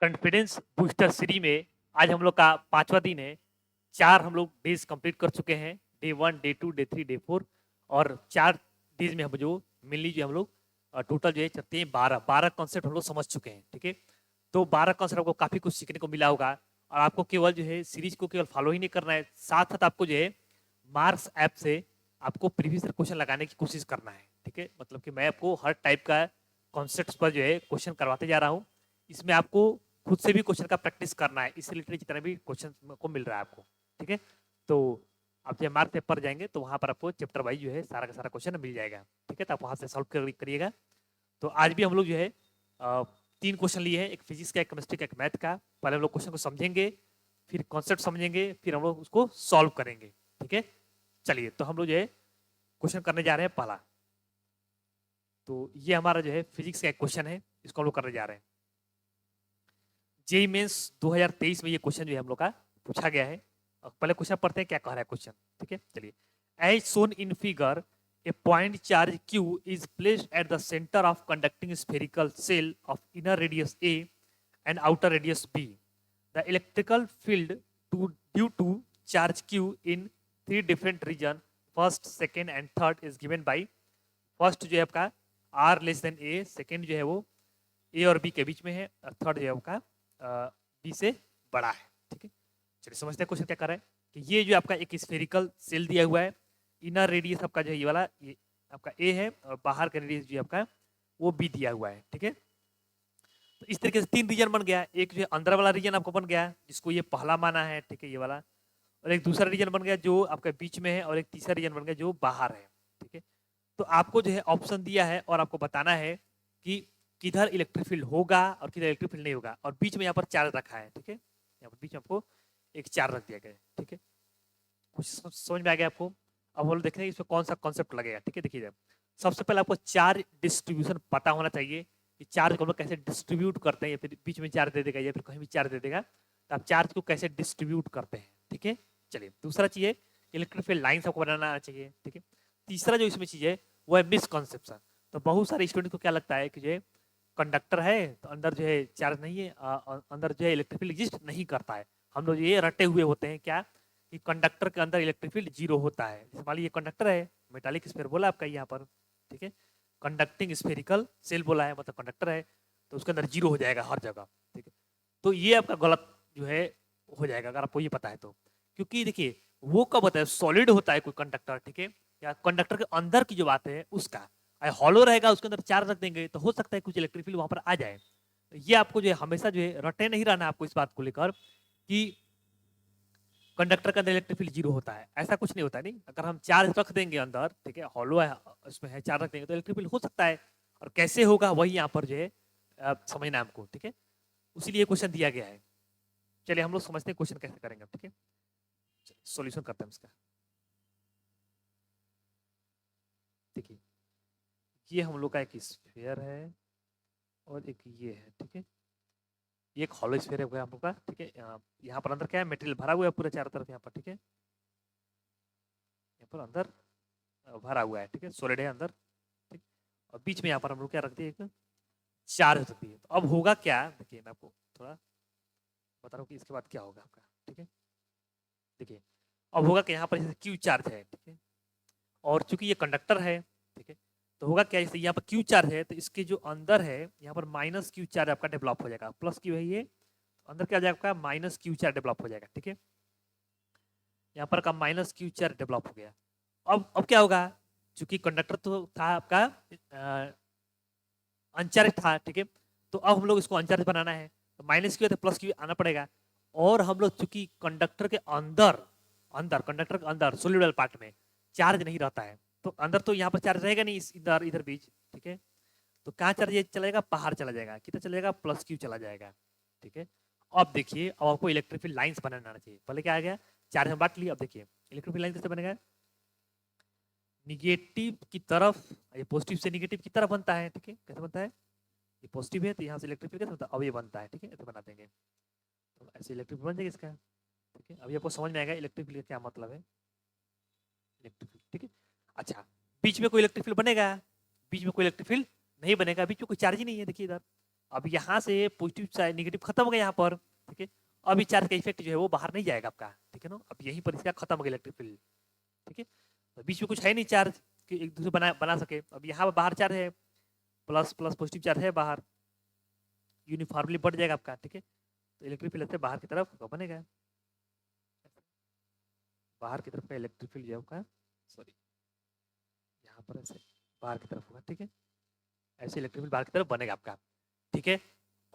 Confidence booster series में आज हम लोग का 5वां दिन है। 4 हम लोग डेज कंप्लीट कर चुके हैं, डे 1, डे 2, डे 3, डे 4 और 4 डेज में हम जो मेनली जो हम लोग टोटल जो है चलते हैं 12 कॉन्सेप्ट हम लोग समझ चुके हैं। ठीक है, तो 12 कॉन्सेप्ट आपको काफ़ी कुछ सीखने को मिला होगा और आपको केवल जो है सीरीज को केवल फॉलो ही नहीं करना है, साथ साथ आपको जो है मार्क्स ऐप से आपको प्रीवियस क्वेश्चन लगाने की कोशिश करना है। ठीक है, मतलब कि मैं आपको हर टाइप का कॉन्सेप्ट पर जो है क्वेश्चन करवाते जा रहा हूँ। इसमें आपको खुद से भी क्वेश्चन का प्रैक्टिस करना है, इस रिलेटेड जितना भी क्वेश्चन को मिल रहा है आपको। ठीक है, तो आप जब मार्क पेपर जाएंगे तो वहां पर आपको चैप्टर वाइज जो है सारा का सारा क्वेश्चन मिल जाएगा। ठीक है, तो आप वहां से सॉल्व करिएगा। तो आज भी हम लोग जो है 3 क्वेश्चन लिए हैं, एक फिजिक्स का, एक केमिस्ट्री का, एक मैथ का। पहले हम लोग क्वेश्चन को समझेंगे, फिर कॉन्सेप्ट समझेंगे, फिर हम लोग उसको सॉल्व करेंगे। ठीक है, चलिए तो हम लोग जो है क्वेश्चन करने जा रहे हैं पहला। तो ये हमारा जो है फिजिक्स का एक क्वेश्चन है, इसको हम लोग करने जा रहे हैं। जेई मेंस 2023 में ये क्वेश्चन जो है हम लोग का पूछा गया है। पहले क्वेश्चन पढ़ते हैं क्या कह रहा है क्वेश्चन। ठीक है, चलिए। As shown in figure, a point charge q is placed at the center of conducting spherical shell of inner radius a and outer radius b. The electrical field due to charge q in 3 different region, first, second and third, is given by first जो है आपका r less than a, second जो है वो a और b के बीच में है, और थर्ड जो है आपका b से बड़ा है। ठीक है, चलिए समझते हैं क्वेश्चन क्या कर रहा है कि ये जो आपका एक स्फेरिकल सेल दिया हुआ है, इनर रेडियस आपका जो है ये वाला, ये आपका a है, और बाहर का रेडियस जो है आपका वो b दिया हुआ है। ठीक है, तो इस तरीके से 3 रीजन बन गया। एक जो है अंदर वाला रीजन आपको बन गया, जिसको ये पहला माना है। ठीक है, ये वाला, और एक दूसरा रीजन बन गया जो आपका बीच में है, और एक तीसरा रीजन बन गया जो बाहर है। ठीक है, तो आपको जो है ऑप्शन दिया है और आपको बताना है कि किधर इलेक्ट्रिक फील्ड होगा और किधर इलेक्ट्रिक फील्ड नहीं होगा, और बीच में यहाँ पर चार्ज रखा है। ठीक है, यहाँ पर बीच में आपको एक चार्ज रख दिया गया है। ठीक है, कुछ समझ में आ गया आपको। अब हम लोग देख रहे हैं इसमें कौन सा कॉन्सेप्ट लगेगा। ठीक है, देखिए सबसे पहले आपको चार्ज डिस्ट्रीब्यूशन पता होना चाहिए कि चार्ज को हम लोग कैसे डिस्ट्रीब्यूट करते हैं, या फिर बीच में चार्ज दे देगा या फिर कहीं भी चार्ज दे देगा, तो आप चार्ज को कैसे डिस्ट्रीब्यूट करते हैं। ठीक है, चलिए दूसरा चीज है इलेक्ट्रिक फील्ड लाइन्स आपको बनाना आना चाहिए। ठीक है, तीसरा जो इसमें चीज है वो है मिसकॉन्सेप्शन। तो बहुत सारे स्टूडेंट को क्या लगता है कि जो है कंडक्टर है तो अंदर जो है चार्ज नहीं है, अंदर जो है इलेक्ट्रिक फील्ड एग्जिस्ट नहीं करता है। हम लोग ये रटे हुए होते हैं क्या कि कंडक्टर के अंदर इलेक्ट्रिक फील्ड 0 होता है। जैसे मान लीजिए कंडक्टर है, मेटालिक स्फीयर बोला आपका यहाँ पर। ठीक है, कंडक्टिंग स्फेरिकल सेल बोला है, मतलब कंडक्टर है, तो उसके अंदर 0 हो जाएगा हर जगह। ठीक है, तो ये आपका गलत जो है हो जाएगा अगर आपको ये पता है तो। क्योंकि देखिए वो कब होता है, सॉलिड होता है कोई कंडक्टर। ठीक है, या कंडक्टर के अंदर की जो बात है उसका, हॉलो रहेगा उसके अंदर चार्ज रख देंगे तो हो सकता है कुछ इलेक्ट्रिक फील्ड वहां पर आ जाए। तो ये आपको जो है हमेशा जो है रटे नहीं रहना आपको इस बात को लेकर कि कंडक्टर का अंदर इलेक्ट्रिक फील्ड 0 होता है, ऐसा कुछ नहीं होता। नहीं, अगर हम चार्ज रख देंगे अंदर, ठीक है, हॉलो है उसमें है, चार्ज रख देंगे तो इलेक्ट्रिक फील्ड हो सकता है। और कैसे होगा वही यहाँ पर जो है समझना है हमको। ठीक है, उसीलिए क्वेश्चन दिया गया है। चलिए हम लोग समझते हैं क्वेश्चन कैसे करेंगे। ठीक है, सॉल्यूशन करते हैं इसका। देखिए ये हम लोग का एक स्फीयर है और एक ये है। ठीक है, ये एक हॉलो स्फीयर है हम लोग का। ठीक है, यहाँ पर अंदर क्या है, मटेरियल भरा हुआ है पूरा चारों तरफ यहाँ पर। ठीक है, यहाँ पर अंदर भरा हुआ है। ठीक है, सॉलिड है अंदर। ठीक, और बीच में यहाँ पर हम लोग क्या रख दिए, एक चार्ज रख दिए। तो अब होगा क्या, देखिए मैं आपको थोड़ा बता रहा हूँ कि इसके बाद क्या होगा आपका। ठीक है, देखिए अब होगा कि यहाँ पर जैसे क्यू चार्ज है। ठीक है, और चूंकि ये कंडक्टर है, ठीक है, तो होगा क्या, जैसे यहाँ पर क्यू चार्ज है तो इसके जो अंदर है यहाँ पर माइनस क्यू चार्ज आपका डेवलप हो जाएगा। प्लस क्यू है ये, तो अंदर क्या हो जाएगा आपका माइनस क्यू चार्ज डेवलप हो जाएगा। ठीक है, यहाँ पर का माइनस क्यू चार्ज डेवलप हो गया। अब क्या होगा, चूंकि कंडक्टर तो था आपका अनचार्ज था। ठीक है, तो अब हम लोग इसको अनचार्ज बनाना है तो माइनस क्यू है तो प्लस क्यू आना पड़ेगा। और हम लोग चूंकि कंडक्टर के अंदर अंदर कंडक्टर के अंदर सोल्यूबल पार्ट में चार्ज नहीं रहता है, तो अंदर तो यहाँ पर चार्ज रहेगा नहीं, इधर इधर बीच। ठीक है, तो कहाँ चार्ज चलेगा, बाहर चला जाएगा, कितना चलेगा, प्लस क्यू चला जाएगा। ठीक है, अब देखिए अब आपको इलेक्ट्रिक फील्ड लाइंस बनाना आना चाहिए। पहले क्या आ गया, चार्ज हम बांट लिया। अब देखिए इलेक्ट्रिक फील्ड लाइन कैसे बनेगा, निगेटिव की तरफ, ये पॉजिटिव से निगेटिव की तरफ बनता है। ठीक है, कैसे बनता है, ये पॉजिटिव है तो यहाँ से इलेक्ट्रिक फील्ड कैसे बनता है, अब ये बनता है। ठीक है, ऐसे बना देंगे तो ऐसे इलेक्ट्रिक फील्ड बन जाएगा इसका। ठीक है, अभी आपको समझ में आएगा इलेक्ट्रिक फील्ड क्या मतलब है, इलेक्ट्रिक फील्ड। ठीक है, अच्छा बीच में कोई इलेक्ट्रिक फील्ड बनेगा, बीच में कोई इलेक्ट्रिक फील्ड नहीं बनेगा, बीच में कोई चार्ज ही नहीं है। देखिए इधर अब यहाँ से पॉजिटिव साइड नेगेटिव खत्म हो गया यहाँ पर, ठीक है। अब इस चार्ज का इफेक्ट जो है वो बाहर नहीं जाएगा आपका, ठीक है ना। अब यहीं पर इसका खत्म हो गया इलेक्ट्रिक फील्ड, ठीक है। तो बीच में कुछ है नहीं चार्ज कि एक दूसरे बना बना सके। अब यहाँ पर बाहर चार्ज है, प्लस प्लस पॉजिटिव चार्ज है बाहर, यूनिफॉर्मली बढ़ जाएगा आपका, ठीक है। तो इलेक्ट्रिक फील्ड से बाहर की तरफ बनेगा, बाहर की तरफ का इलेक्ट्रिक फील्ड जो होगा, सॉरी यहाँ पर ऐसे बाहर की तरफ होगा, ठीक है। ऐसे इलेक्ट्रिक फील्ड बाहर की तरफ बनेगा आपका, ठीक है।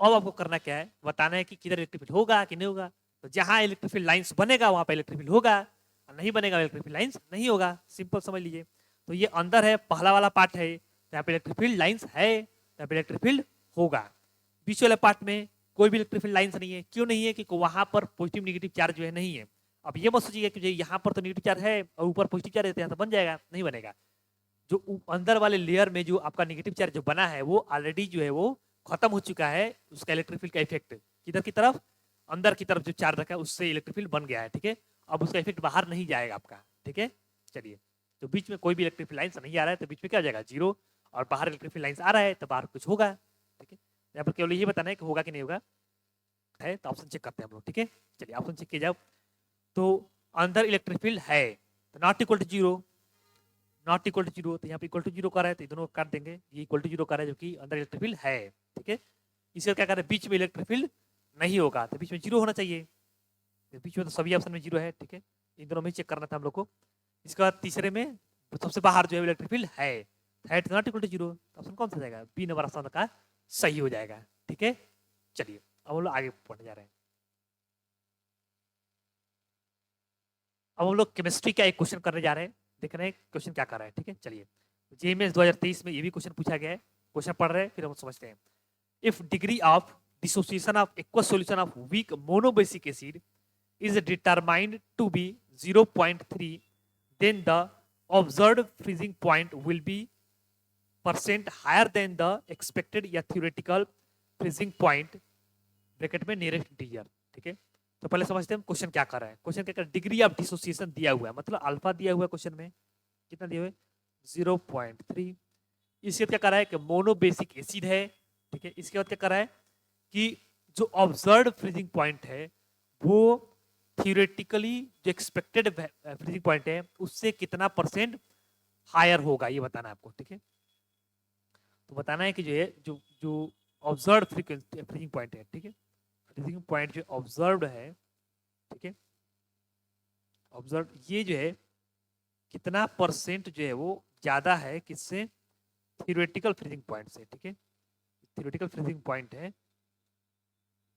अब आपको करना क्या है, बताना है कि किधर इलेक्ट्रिक फील्ड होगा कि नहीं होगा। तो जहां इलेक्ट्रिक फील्ड लाइंस बनेगा वहां पे इलेक्ट्रिक फील्ड होगा, और नहीं बनेगा इलेक्ट्रिक फील्ड लाइंस नहीं होगा, सिंपल समझ लीजिए। तो ये अंदर है, पहला वाला पार्ट है, यहाँ पे इलेक्ट्रिक फील्ड लाइंस है, यहाँ पे इलेक्ट्रिक फील्ड होगा। बीच वाले पार्ट में कोई भी इलेक्ट्रिक फील्ड लाइंस नहीं है, क्यों नहीं है, क्योंकि वहां पर पॉजिटिव नेगेटिव चार्ज जो है नहीं है। अब ये मत सोचिए कि यहाँ पर तो नेगेटिव चार्ज है और ऊपर पॉजिटिव चार्ज है तो यहाँ तो बन जाएगा, नहीं बनेगा। जो अंदर वाले लेयर में जो आपका नेगेटिव चार्ज जो बना है वो ऑलरेडी जो है वो खत्म हो चुका है, उसका इलेक्ट्रिक फील्ड का इफेक्ट किधर की तरफ, अंदर की तरफ जो चार्ज रखा है उससे इलेक्ट्रिक फील्ड बन गया है, ठीक है। अब उसका इफेक्ट बाहर नहीं जाएगा आपका, ठीक है। चलिए, तो बीच में कोई भी इलेक्ट्रिक फील्ड लाइन्स नहीं आ रहा है तो बीच में क्या हो जाएगा, जीरो। और बाहर इलेक्ट्रिक फील्ड लाइन्स आ रहा है तो बाहर कुछ होगा, ठीक है। यहाँ पर केवल ये बताना है कि होगा कि नहीं होगा, है तो ऑप्शन चेक करते हैं हम लोग, ठीक है। चलिए ऑप्शन चेक किया जाओ। तो अंदर इलेक्ट्रिक फील्ड है तो not equal to zero, not equal to zero, तो यहाँ पे इक्वल टू जीरो का रहा है तो दोनों काट देंगे, ये इक्वल टू जीरो का रहा है जो कि अंदर इलेक्ट्रिक फील्ड है, ठीक है। इसका क्या कर रहे हैं, बीच में इलेक्ट्रिक फील्ड नहीं होगा तो बीच में जीरो होना चाहिए, तो बीच में तो सभी ऑप्शन में जीरो है, ठीक है। इन दोनों में चेक करना था हम लोग को। इसके बाद तीसरे में सबसे बाहर जो है इलेक्ट्रिक फील्ड है तो नॉट इक्वल टू जीरो, तो ऑप्शन कौन सा जाएगा, बी नंबर ऑप्शन का सही हो जाएगा, ठीक है। चलिए अब हम लोग आगे पढ़ने जा रहे हैं। अब हम लोग केमिस्ट्री का एक क्वेश्चन करने जा रहे हैं, देख रहे हैं क्वेश्चन क्या कर रहा है, ठीक है। चलिए, जेएमएस 2023 में ये भी क्वेश्चन पूछा गया है, क्वेश्चन पढ़ रहे हैं फिर हम समझते हैं। If degree of dissociation of aqueous solution of weak monobasic acid is determined to be 0.3, then the observed freezing point will be % higher than the expected या theoretical freezing point ब्रैकेट में nearest integer, ठीक है। तो पहले समझते हैं question क्या कर रहा है। क्वेश्चन क्या कर रहा है, डिग्री ऑफ डिसोसिएशन दिया हुआ है, मतलब अल्फा दिया हुआ है क्वेश्चन में, कितना दिया हुआ है 0.3। इसके बाद क्या कर रहा है कि मोनोबेसिक एसिड है, ठीक है। इसके बाद क्या कर रहा है कि जो ऑब्जर्व फ्रीजिंग पॉइंट है वो थियोरेटिकली जो एक्सपेक्टेड फ्रीजिंग पॉइंट है उससे कितना % हायर होगा, ये बताना है आपको, ठीक है। तो बताना है कि जो है जो जो ऑब्जर्व फ्रीजिंग पॉइंट है, ठीक है, फ्रीजिंग पॉइंट जो ऑब्जर्व्ड है, ठीक है, ऑब्जर्व ये जो है कितना % जो है वो ज्यादा है किससे, थियोरेटिकल फ्रीजिंग पॉइंट से, ठीक है। थियोरेटिकल फ्रीजिंग पॉइंट है,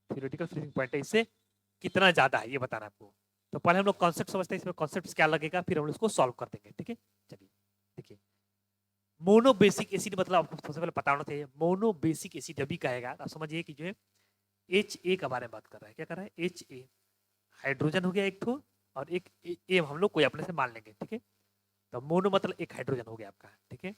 थियोरेटिकल फ्रीजिंग पॉइंट है, इससे कितना ज्यादा है ये बताना आपको। तो पहले हम लोग कॉन्सेप्ट समझते हैं, इसमें कॉन्सेप्ट क्या लगेगा फिर हम लोग इसको सॉल्व कर देंगे, ठीक है। चलिए देखिए, मोनोबेसिक एसिड मतलब आपको सबसे पहले पता होना चाहिए, मोनोबेसिक एसिड जब भी कहेगा तो आप समझिए कि जो है HA के बारे में बात कर रहा है, क्या कर रहा है HA, हाइड्रोजन हो गया एक ठो और एक ए हम लोग कोई अपने से मान लेंगे, ठीक है। तो मोनो मतलब एक हाइड्रोजन हो गया आपका, ठीक है,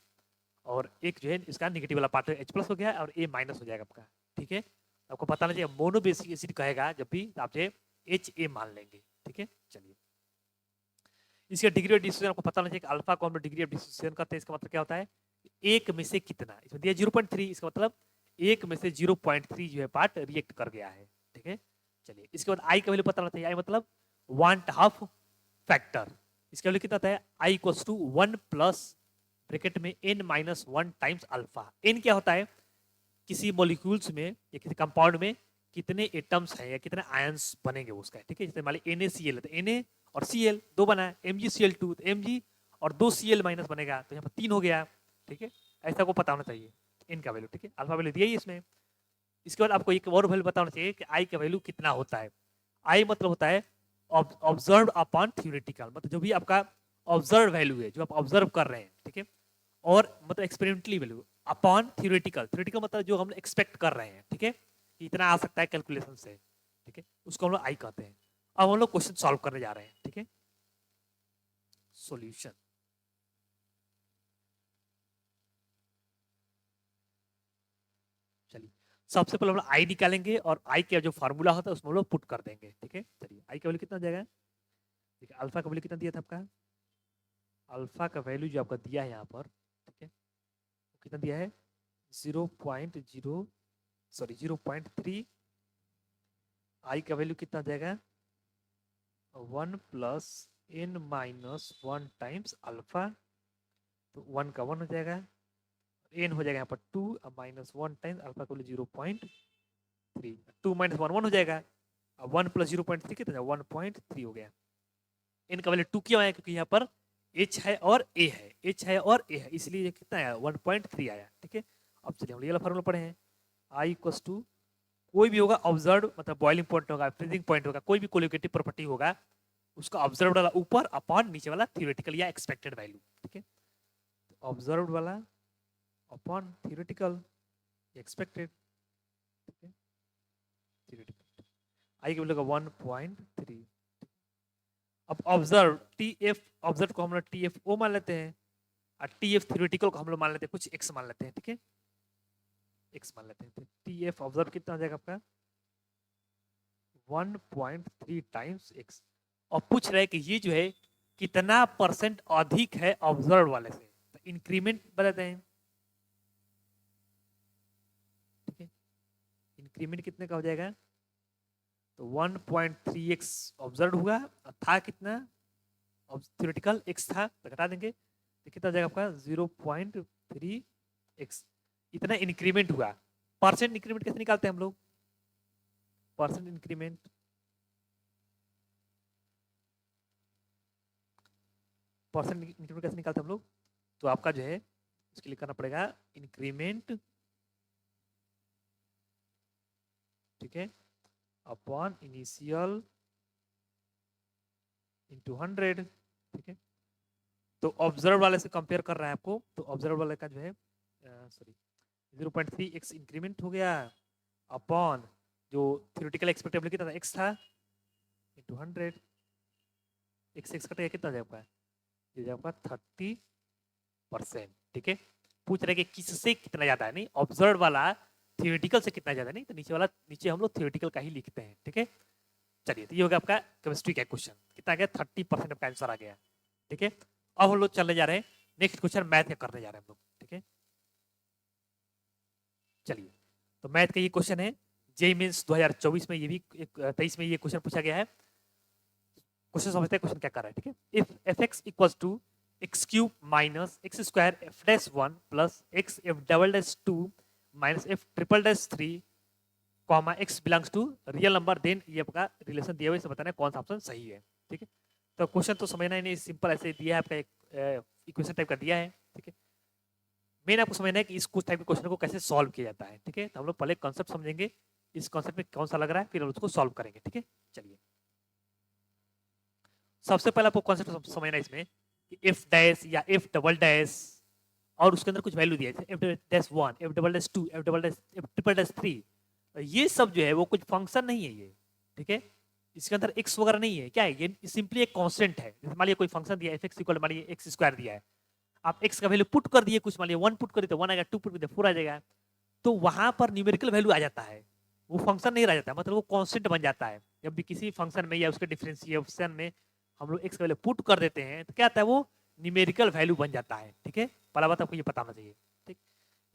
और एक जो है इसका नेगेटिव वाला पार्ट H+ हो गया और A- हो जाएगा आपका, ठीक है। आपको पता नहीं चाहिए मोनोबेसिक एसिड कहेगा जब भी आप जो HA मान लेंगे, ठीक है। चलिए, इसका डिग्री ऑफ डिसोसिएशन आपको पता नहीं चाहिए अल्फा को हम लोग डिग्री ऑफ डिसोसिएशन करते हैं, इसका मतलब क्या होता है एक में से कितना, इसमें दिया 0.3, इसका मतलब एक में से 0.3 जो है पार्ट रिएक्ट कर गया है, ठीक है। चलिए, इसके बाद आई का वैल्यू पता होना चाहिए, आई मतलब 1/2 फैक्टर, इसका वैल्यू कितना होता है I equals to 1 plus bracket में n-1 टाइम्स अल्फा। n क्या होता है, किसी मॉलिक्यूल्स में या किसी कंपाउंड में कितने एटम्स हैं या कितने आयंस बनेंगे उसका, ठीक है। जैसे मान लीजिए NaCl है तो Na और Cl दो बना है, MgCl2 तो Mg और 2 Cl- बनेगा तो यहाँ पर 3 हो गया, ठीक है। ऐसा को पता होना चाहिए n का वैल्यू, ठीक है, अल्फा वैल्यू दिया ही इसमें। इसके बाद आपको एक और वैल्यू पता होना चाहिए कि i का वैल्यू कितना होता है। i मतलब होता है ऑब्जर्व अपॉन थियोरेटिकल, मतलब जो भी आपका ऑब्जर्व वैल्यू है जो आप ऑब्जर्व कर रहे हैं, ठीक है, और मतलब experimentally value upon theoretical, theoretical मतलब जो हम एक्सपेक्ट कर रहे हैं, ठीक है, कि इतना आ सकता है कैलकुलेशन से, ठीक है, उसको हम लोग आई कहते हैं। अब हम लोग क्वेश्चन सॉल्व करने जा रहे हैं, ठीक है। सॉल्यूशन, चलिए सबसे पहले हम लोग आई निकालेंगे और आई का जो फार्मूला होता है उसमें हम लोग पुट कर देंगे, ठीक है। चलिए, आई का वैल्यू कितना जाएगा, ठीक है, अल्फा का वैल्यू कितना दिया था आपका, अल्फा का वैल्यू जो आपका दिया है यहाँ पर, ठीक है, कितना दिया है 0.0 सॉरी 0.3, आई का वैल्यू कितना आ जाएगा 1 plus n minus 1 times alpha, तो 1 का 1 हो जाएगा, n हो जाएगा यहाँ पर 2 माइनस 1 टाइम्स अल्फा का वैल्यू 0.3, 2 माइनस 1 1 हो जाएगा, अब 1 प्लस 0.3 कितना 1.3 हो गया। n का वैल्यू 2 क्यों आया, क्योंकि यहाँ पर h है और a है, h है और a है, इसलिए ये कितना आया 1.3 आया। ठीक है, अब चलिए हम ये वाला फॉर्मूला पढ़े हैं, I इक्वल्स टू कोई भी होगा ऑब्जर्व मतलब बॉइलिंग पॉइंट होगा, फ्रीजिंग पॉइंट होगा, कोई भी कोलिगेटिव प्रॉपर्टी होगा उसका ऑब्जर्व वाला ऊपर अपॉन नीचे वाला थ्योरेटिकल या एक्सपेक्टेड वैल्यू। ठीक है, ऑब्जर्व वाला अपॉन थ्योरेटिकल एक्सपेक्टेड, ठीक है, थ्योरेटिकल आई की वैल्यू का 1.3। अब ऑब्जर्व टी एफ, ऑब्जर्व को हम लोग टी एफ ओ मान लेते हैं और टी एफ थ्योरेटिकल को हम लोग मान लेते हैं कुछ एक्स मान लेते हैं। ठीक है, एक्स मान लेते हैं, तो टी एफ ऑब्जर्व कितना हो जाएगा आपका 1.3 टाइम्स एक्स। और पूछ रहे हैं कि ये जो है कितना परसेंट अधिक है ऑब्जर्व वाले से, तो इंक्रीमेंट बताते हैं। ठीक है, इंक्रीमेंट कितने का हो जाएगा, तो 1.3x ऑब्जर्व हुआ, था कितना थ्योरेटिकल x था, तो घटा देंगे तो कितना हो जाएगा आपका 0.3x, इतना इंक्रीमेंट हुआ। परसेंट इंक्रीमेंट कैसे निकालते हैं हम लोग, परसेंट इंक्रीमेंट कैसे निकालते हैं हम लोग, तो आपका जो है इसके लिए करना पड़ेगा इंक्रीमेंट, ठीक है, अपॉन इनिशियल इंटू 100। ठीक है, तो ऑब्जर्व वाले से कंपेयर कर रहा है आपको, तो ऑब्जर्व वाले का जो है सॉरी 0.3x इंक्रीमेंट हो गया अपॉन जो थ्योरेटिकल एक्सपेक्टेबिलिटी कितना था x था इंटू 100, x x कटेगा कितना जाएगा आपका, ये जाएगा 30%। ठीक है, पूछ रहे कि किससे कितना ज्यादा है, नहीं ऑब्जर्व वाला थ्योरेटिकल से कितना ज्यादा, नहीं तो नीचे वाला, नीचे हम लोग थ्योरेटिकल का ही लिखते हैं। ठीक है, चलिए तो ये होगा आपका केमिस्ट्री का क्वेश्चन, कितना गया 30% आपका आंसर आ गया। ठीक है, अब हम लोग चलने जा रहे हैं नेक्स्ट क्वेश्चन मैथ का करने जा रहे हैं हम लोग। ठीक है, चलिए तो मैथ का ये क्वेश्चन है, जेई मींस 2024 में, ये भी 23 में ये क्वेश्चन पूछा गया है। क्वेश्चन समझते हैं क्वेश्चन क्या कर रहा है। ठीक है, if f x equals to x cube minus x square f dash 1 plus x F double dash 2 minus f triple dash 3 comma x belongs to real number, then ये आपका रिलेशन दिया हुआ है, इसे बताना है कौन सा ऑप्शन सही है। ठीक है, तो क्वेश्चन तो समझना ही नहीं, सिंपल ऐसे दिया है आपका, एक इक्वेशन टाइप का दिया है। ठीक है, मेन आपको समझना है कि इस कुछ टाइप के क्वेश्चन को कैसे सॉल्व किया जाता है। ठीक है, तो हम लोग पहले कॉन्सेप्ट समझेंगे, इस कॉन्सेप्ट में कौन सा लग रहा है, फिर हम उसको सॉल्व करेंगे। ठीक है, चलिए सबसे पहले आपको कॉन्सेप्ट समझना है इसमें कि एफ डैश या एफ डबल डैश और उसके अंदर कुछ वैल्यू दिया है, F dash 1, F double dash 2, F double dash, F triple dash 3, ये सब जो है वो कुछ फंक्शन नहीं है ये। ठीक है, इसके अंदर एक्स वगैरह नहीं है, क्या है ये सिंपली एक कांस्टेंट है। जैसे मान लिया कोई फंक्शन दिया एफ एक्स इक्वल मान लिया एक्स स्क्वायर दिया है, आप एक्स का वैल्यू पुट कर दिए, कुछ मान लिया 1 पुट कर दिए तो 1 आएगा, 2 पुट कर दिए 4 आ जाएगा, तो वहां पर न्यूमेरिकल वैल्यू आ जाता है, वो फंक्शन नहीं रह जाता है, मतलब वो कांस्टेंट बन जाता है। जब भी किसी फंक्शन में या उसके डिफरेंशिएशन में हम लोग एक्स का वैल्यू पुट कर देते हैं तो क्या आता है, वो न्यूमेरिकल वैल्यू बन जाता है। ठीक है, पहला बात आपको ये पता होना चाहिए। ठीक,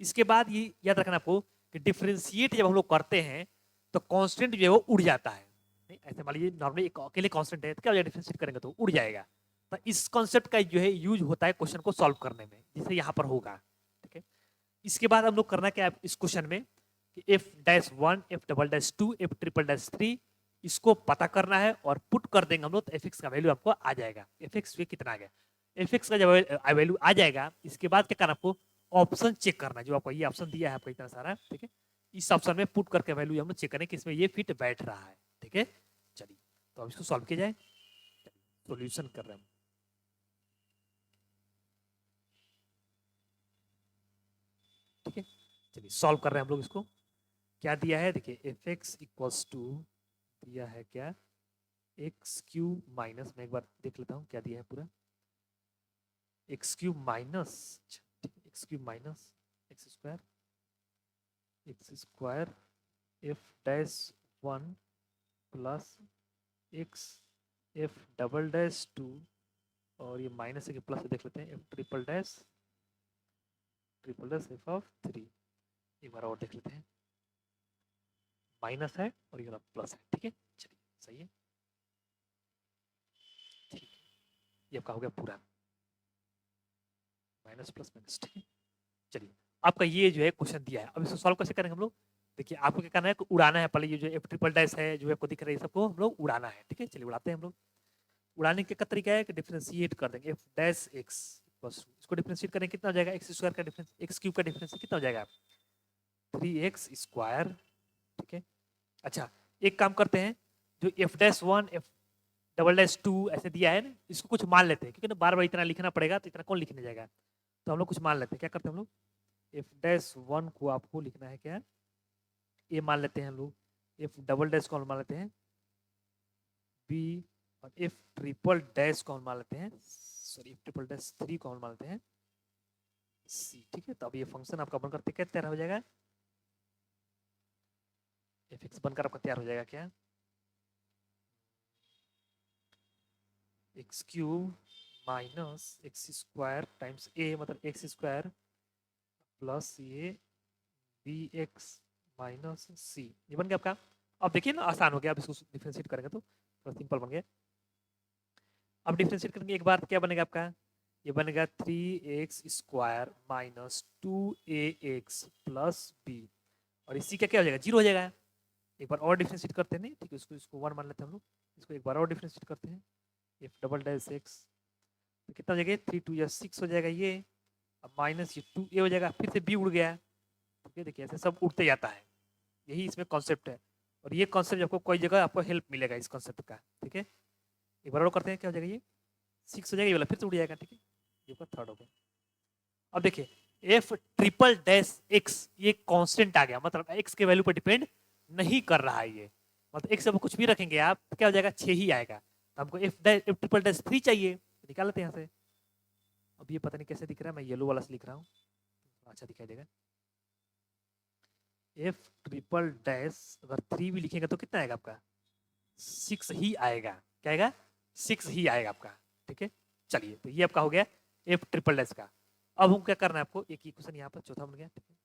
इसके बाद ये याद रखना आपको कि डिफरेंशिएट जब हम लोग करते हैं तो कांस्टेंट जो है वो उड़ जाता है। नहीं ऐसे मान लीजिए नॉर्मली एक अकेले कांस्टेंट है तो क्या डिफरेंशिएट करेंगे तो उड़ जाएगा, तो इस कॉन्सेप्ट का जो है यूज होता है क्वेश्चन को सॉल्व करने में, जिसे यहाँ पर होगा। ठीक है, इसके बाद हम लोग करना क्या है इस क्वेश्चन में कि F dash 1, F double dash 2, F triple dash 3 इसको पता करना है और पुट कर देंगे हम लोग, तो एफ एक्स का वैल्यू आपको आ जाएगा। एफ एक्स कितना आ गया, एफ एक्स का जब वैल्यू आ जाएगा, इसके बाद क्या करना आपको ऑप्शन चेक करना है, जो आपको ये ऑप्शन दिया है आपको इतना सारा। ठीक है, इस ऑप्शन में पुट करके वैल्यू हम लोग चेक करें कि इसमें ये फिट बैठ रहा है। ठीक है, चलिए तो अब इसको सॉल्व किया जाए, सोल्यूशन कर रहे हैं। ठीक है, चलिए सॉल्व कर रहे हैं हम लोग इसको। क्या दिया है देखिए, एफ एक्स इक्वल्स टू दिया है क्या, एक्स क्यूब माइनस, मैं एक बार देख लेता हूँ क्या दिया है पूरा, x cube minus, x cube minus x square f dash 1 plus x F double dash 2, और ये माइनस है कि प्लस देख लेते हैं, F triple dash F of 3, एक बार और देख लेते हैं। माइनस है और ये वाला प्लस है, ठीक है। चलिए सही है, ठीक है, ये आपका हो गया पूरा माइनस प्लस माइनस, ठीक है। चलिए आपका ये जो है क्वेश्चन दिया है, अब इसको सॉल्व कैसे करेंगे हम लोग। देखिए आपको क्या करना है, उड़ाना है पहले, ये जो एफ ट्रिपल डैश है जो आपको दिख रहा है, सबको हम लोग उड़ाना है, ठीक है। चलिए उड़ाते हैं हम लोग। उड़ाने का तरीका है कि डिफरेंशिएट कर देंगे, एफ डैश एक्स प्लस इसको डिफरेंशिएट करें कितना हो जाएगा, एक्स स्क्वायर का डिफरेंस एक्स क्यूब का डिफरेंस कितना हो जाएगा, 3x स्क्वायर, ठीक है। अच्छा एक काम करते हैं, जो F dash one F double dash two ऐसे दिया है ना, इसको कुछ मान लेते हैं, क्योंकि ना बार बार इतना लिखना पड़ेगा तो इतना कौन लिखने जाएगा, तो हम लोग कुछ मान लेते हैं। क्या करते हैं हम लोग, एफ डैश वन को आपको लिखना है क्या, ए मान लेते हैं हम लोग, एफ डबल डैश को मान लेते हैं बी, और एफ ट्रिपल डैश को मान लेते हैं, sorry F triple dash three को मान लेते हैं सी, ठीक है। तो अब ये फंक्शन आपका बनकर तैयार हो जाएगा, एफ एक्स बनकर आपका तैयार हो जाएगा क्या, x cube minus x square times A, मतलब एक्स स्क्वायर प्लस ये बी एक्स माइनस सी, ये बन गया आपका। अब देखिए ना आसान हो गया, अब इसको डिफरेंशिएट करेंगे तो थोड़ा सिंपल बन गया। अब डिफरेंशिएट करेंगे एक बार, क्या बनेगा आपका, ये बनेगा 3x square minus 2ax plus B, और इसी का क्या हो जाएगा, जीरो हो जाएगा। एक बार और डिफरेंशिएट करते हैं, नहीं ठीक है, इसको इसको 1 मान लेते हैं हम लोग, इसको एक बार और डिफरेंशिएट करते हैं, एफ डबल डैश एक्स, तो कितना हो जाएगा, 3 2 या 6 हो जाएगा ये, अब माइनस ये 2a हो जाएगा, फिर से b उड़ गया, ठीक है। देखिए ऐसे सब उड़ते जाता है, यही इसमें कॉन्सेप्ट है, और ये कॉन्सेप्ट आपको कोई जगह आपको हेल्प मिलेगा इस कॉन्सेप्ट का, ठीक है। एक बार और करते हैं, क्या हो जाएगा, ये 6 हो जाएगा, ये वाला फिर से उड़ जाएगा, ठीक है, ये थर्ड हो गया। अब देखिए एफ ट्रिपल डैश एक्स, ये कांस्टेंट आ गया, मतलब एक्स के वैल्यू पर डिपेंड नहीं कर रहा है ये, मतलब एक्स अब कुछ भी रखेंगे आप तो क्या हो जाएगा, 6 ही आएगा। तो हमको एफ ट्रिपल डैश 3 चाहिए, तो निकाल लेते हैं यहाँ से। अब ये पता नहीं कैसे दिख रहा है, मैं येलो वाला से लिख रहा हूँ, अच्छा दिखाई देगा। एफ ट्रिपल डैश अगर 3 भी लिखेंगे तो कितना आएगा आपका, 6 ही आएगा, क्या आएगा, 6 ही आएगा आपका, ठीक है। चलिए तो ये आपका हो गया एफ ट्रिपल डैश का। अब हम क्या करना है आपको, एक इक्वेशन यहाँ पर चौथा बन गया, ठीक है।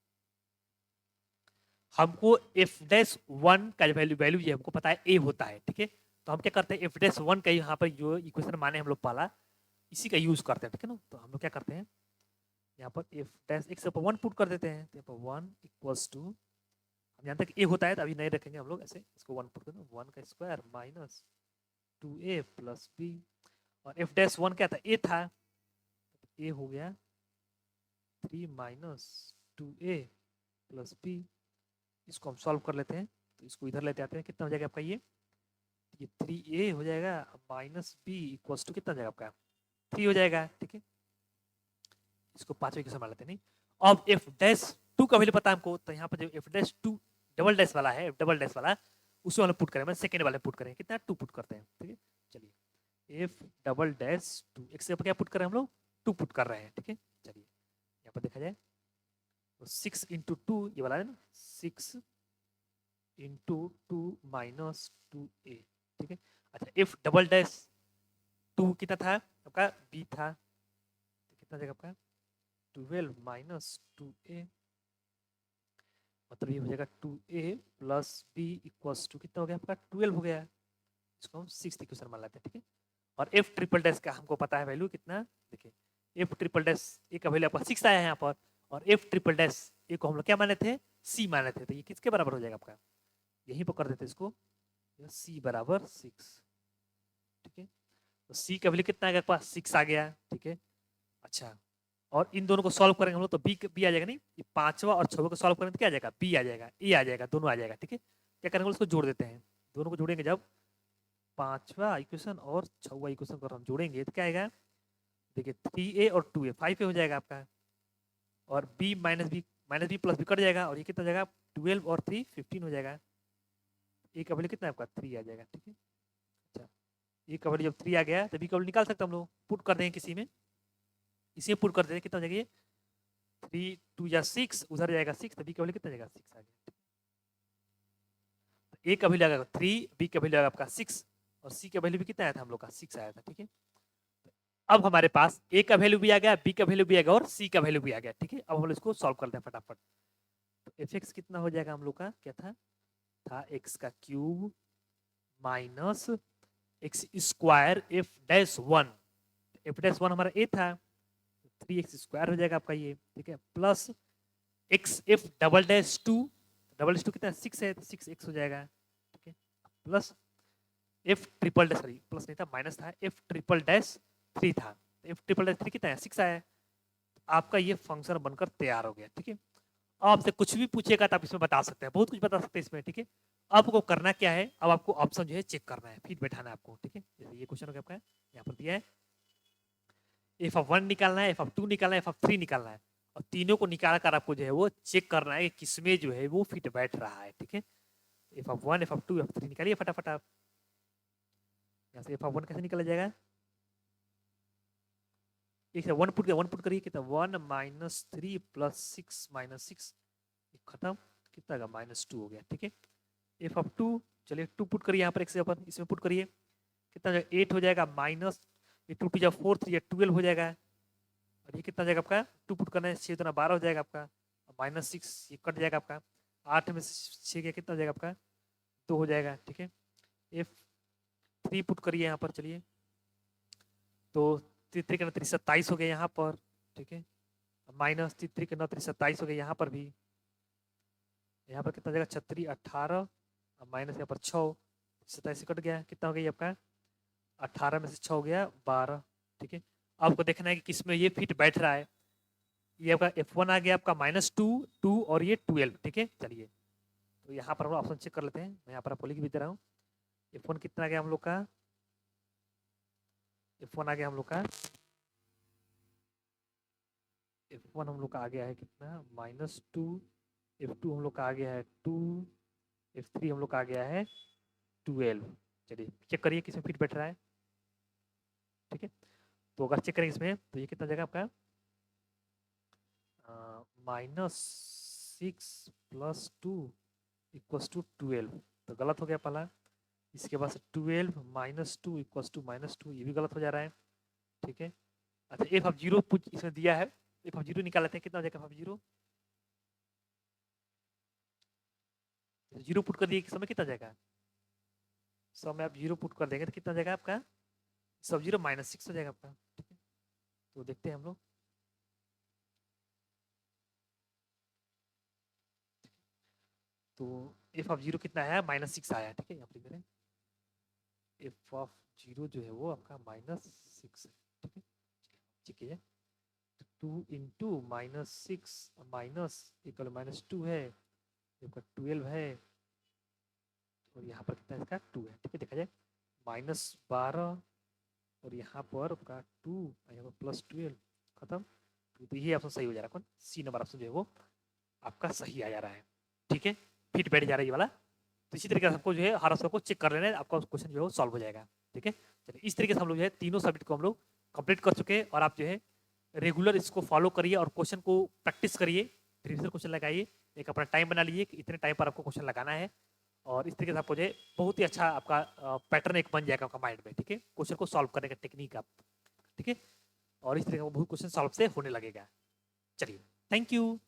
हमको एफ डैश वन का वैल्यू वैल्यू ये हमको पता है ए होता है, ठीक है। तो हम क्या करते हैं, एफ डैश वन का यहाँ पर जो इक्वेशन माने हम लोग पाला, इसी का यूज करते हैं, ठीक है ना। तो हम लोग क्या करते हैं, यहाँ पर एफ डैश एक्स पर 1 पुट कर देते हैं, तो यहाँ पर 1 इक्वल्स टू, हम जानते हैं कि ए होता है तो अभी नहीं रखेंगे हम लोग, ऐसे इसको 1 पुट कर दें, 1 का square minus 2a plus B, और एफ डैश वन क्या था, ए था, ए हो गया 3 माइनस 2a प्लस बी। इसको हम सॉल्व कर लेते हैं, तो इसको इधर लेते आते हैं, कितना हो जाएगा आपका ये 3a हो जाएगा माइनस बी इक्वल्स टू कितना हो जाएगा आपका 3 हो जाएगा, ठीक है। इसको पांचवें क्वेश्चन मान लेते हैं, नहीं। अब एफ डैश टू का वैल्यू पता है हमको, तो यहाँ पर जो F dash two double dash वाला है, डबल डैश वाला उसे वाले पुट करें, मतलब सेकंड वाले पुट करें, कितना 2 पुट करते हैं, ठीक है। चलिए F double dash two, X के ऊपर क्या पुट कर रहे हैं हम लोग, 2 पुट कर रहे हैं, ठीक है। चलिए यहाँ पर देखा जाए तो 6 इंटू टू ये वाला है ना, 6 इंटू टू माइनस 2a, ठीक है। अच्छा एफ डबल डैश टू कितना था आपका, b था, तो कितना जाएगा आपका 12 माइनस 2a, मतलब ये हो जाएगा 2a plus b equals to कितना हो गया आपका 12 हो गया। इसको हम 6th इक्वेशन मान लेते हैं, ठीक है। और एफ ट्रिपल डैश का हमको पता है वैल्यू कितना, देखिए एफ ट्रिपल डैश ए का वैल्यू आपका 6 आया है यहाँ पर, और एफ ट्रिपल डैश ए को हम लोग क्या माने थे, सी माने थे, तो ये किसके बराबर हो जाएगा आपका, यहीं पर कर देते इसको, सी बराबर 6, ठीक है। तो सी का वैल्यू कितना आ गया पास 6 आ गया, ठीक है। अच्छा और इन दोनों को सॉल्व करेंगे हम लोग तो बी आ जाएगा, नहीं ये पांचवा और छठवा को सॉल्व करेंगे तो क्या आ जाएगा, बी आ जाएगा, ए आ जाएगा, दोनों आ जाएगा, ठीक है। क्या करेंगे उसको जोड़ देते हैं, दोनों को जोड़ेंगे जब पांचवा इक्वेशन और छठवा इक्वेशन को हम जोड़ेंगे तो क्या आएगा, देखिए 3a और 2a 5a हो जाएगा आपका, और b minus B plus B cut जाएगा, और ये कितना हो जाएगा 12 और 3 15 हो जाएगा। ए का वैल्यू कितना है आपका 3 आ जाएगा, ठीक है। अच्छा ए का वैल्यू जब 3 आ गया तो बी का वैल्यू निकाल सकते हम लोग, पुट कर देंगे किसी में, इसी में पुट कर देंगे, कितना हो जाएगा ये 3 2 या 6 उधर जाएगा 6, तो बी का वैल्यू कितना जाएगा 6 आ गया। ए का वैल्यू आएगा 3, बी का वैल्यू आएगा आपका 6, और सी का वैल्यू भी कितना आया था हम लोग का 6 आया था, ठीक है। अब हमारे पास ए का वैल्यू भी आ गया, बी का वैल्यू भी आ गया और सी का वैल्यू भी आ गया, ठीक है। अब हम लोग इसको सॉल्व करते हैं फटाफट। तो एफ एक्स कितना हो जाएगा हम लोग का, क्या था था एक्स का cube minus x square f dash one, F dash one हमारा ए था, 3x स्क्वायर हो जाएगा आपका ये, ठीक है, plus x F double dash two कितना 6 है, तो 6x हो जाएगा, ठीक है, plus F triple dash, sorry plus नहीं था माइनस था, एफ ट्रिपल डैश 3 था, एफ ट्रिपल डैश 3 कितना है 6 आया, आपका ये फंक्शन बनकर तैयार हो गया, ठीक है। अब आपसे कुछ भी पूछेगा तो आप इसमें बता सकते हैं, बहुत कुछ बता सकते हैं इसमें, ठीक है। अब आपको करना क्या है, अब आपको ऑप्शन जो है चेक करना है, फिट बैठाना है आपको, ठीक है। जैसे ये क्वेश्चन हो गया आपका, यहाँ पर दिया है एफ ऑफ 1 निकालना है, एफ ऑफ 2 निकालना है, एफ ऑफ 3 निकालना है, और तीनों को निकाल कर आपको जो है वो चेक करना है कि किसमें जो है वो फिट बैठ रहा है, ठीक है। F of 1, F of 2, F of 3 निकालिए फटाफट आप। यहाँ से एफ ऑफ 1 कैसे निकाला जाएगा, एक से 1 पुट करिए, कितना 1 माइनस 3 प्लस 6 माइनस 6, खत्म, कितना का -2 हो गया, ठीक है। एफ ऑफ 2, चलिए 2 पुट करिए यहाँ पर, एक से अपन इसमें पुट करिए, कितना जाएगा 8 हो जाएगा, माइनस ये 2 टू 4 3 12 हो जाएगा, और ये कितना जाएगा आपका 2 पुट करना है 6 तो 12 हो जाएगा आपका, -6 ये कट जाएगा आपका, 8 में से 6 गया कितना हो जाएगा आपका 2 हो जाएगा, ठीक है। एफ 3 पुट करिए यहाँ पर, चलिए तो 3 का 3 27 हो गया यहाँ पर, ठीक है, माइनस 3 का 9 27 हो गया यहाँ पर भी, यहाँ पर कितना जाएगा 36 18, माइनस यहाँ पर 6 27 कट गया, कितना हो गया आपका 18 में से 6 हो गया 12, ठीक है। आपको देखना है कि किसमें ये फिट बैठ रहा है, ये आपका F1 आ गया आपका -2 और ये 12, ठीक है। चलिए तो यहाँ पर हम ऑप्शन चेक कर लेते हैं, मैं यहाँ पर आपको लिख भी दे रहा हूँ, F1 कितना आ गया हम लोग का, F1 आ गया हम लोग का, F1 हम लोग का आ गया है कितना -2, F2 हम लोग का आ गया है 2, F3 हम लोग का आ गया है 12। चलिए चेक करिए किसमें फिट बैठ रहा है, ठीक है। तो अगर चेक करेंगे इसमें तो ये कितना जाएगा आपका -6 प्लस 2 इक्वल्स टू 12, तो गलत हो गया पहला। इसके बाद 12 -2 इक्वल्स टू -2, ये भी गलत हो जा रहा है, ठीक है। अच्छा एफ ऑफ 0 इसमें दिया है, एफ ऑफ 0 निकाल लेते हैं, कितना हो जाएगा एफ ऑफ 0, 0 पुट कर दिए समय कितना जाएगा, समय आप 0 पुट कर देंगे तो कितना जाएगा आपका सब 0 -6 हो जाएगा आपका, ठीक है। तो देखते हैं हम लोग, तो एफ ऑफ 0 कितना है -6 आया, ठीक है। यहाँ पर लिख दें एफ ऑफ 0 जो है वो आपका -6 है, ठीक है, ठीक है। 2 इंटू -6 माइनस इक्वल -2 है, आपका 12 है, और यहाँ पर कितना इसका 2 है, ठीक है। देखा जाए -12 और यहाँ पर आपका 2 यहाँ पर +12, खत्म। तो ये ऑप्शन सही हो जा रहा है, कौन सी नंबर ऑप्शन जो है वो आपका सही आ जा रहा है, ठीक है, फिट बैठ जा रहा है ये वाला। तो इसी तरीके से आपको जो है हर ऑप्शन को चेक कर लेना है, आपका क्वेश्चन जो है वो सॉल्व हो जाएगा, ठीक है। चलिए इस तरीके से हम लोग जो है तीनों सब्जेक्ट को हम लोग कंप्लीट कर चुके हैं, और आप जो है रेगुलर इसको फॉलो करिए और क्वेश्चन को प्रैक्टिस करिए, प्रीवियस क्वेश्चन लगाइए, एक अपना टाइम बना लीजिए कि इतने टाइम पर आपको क्वेश्चन लगाना है, और इस तरीके से आपको जो है बहुत ही अच्छा आपका पैटर्न एक बन जाएगा आपका माइंड में, ठीक है, क्वेश्चन को सॉल्व करने का टेक्निक आप, ठीक है। और इस तरीके का बहुत क्वेश्चन सॉल्व से होने लगेगा। चलिए थैंक यू।